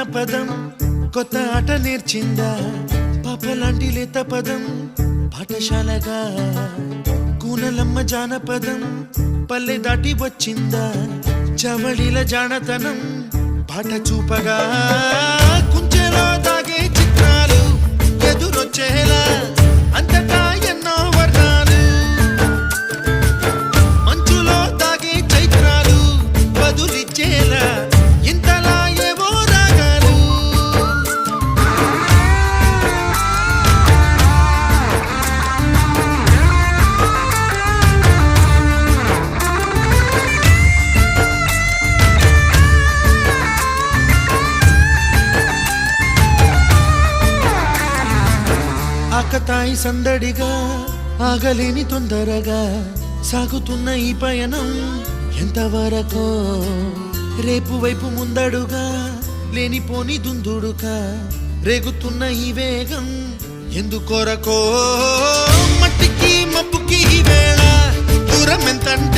జానపదం కొత్త ఆట నేర్చిందా పాపలాంటి లేత పదం పాఠశాలగా కూనలమ్మ జానపదం పల్లె దాటి వచ్చిందా చవళిల జానతనం పాట చూపగా కుంచెలో దాగే చిత్రాలు ఎదురొచ్చేలా అంతటా ఎన్నో వర్ణాలు మంచులో దాగే చైత్రాలు బదులిచ్చేలా ఇంతలా ఏవో రాగాలు ఆకతాయి సందడిగా ఆగలేని తొందరగా సాగుతున్న ఈ పయనం ఎంతవరకో రేపు వైపు ముందడుగా లేనిపోని దుందుడుగా రేగుతున్న ఈ వేగం ఎందుకొరకో మట్టికి మబ్బుకి ఈ వేళ దూరం ఎంతంటే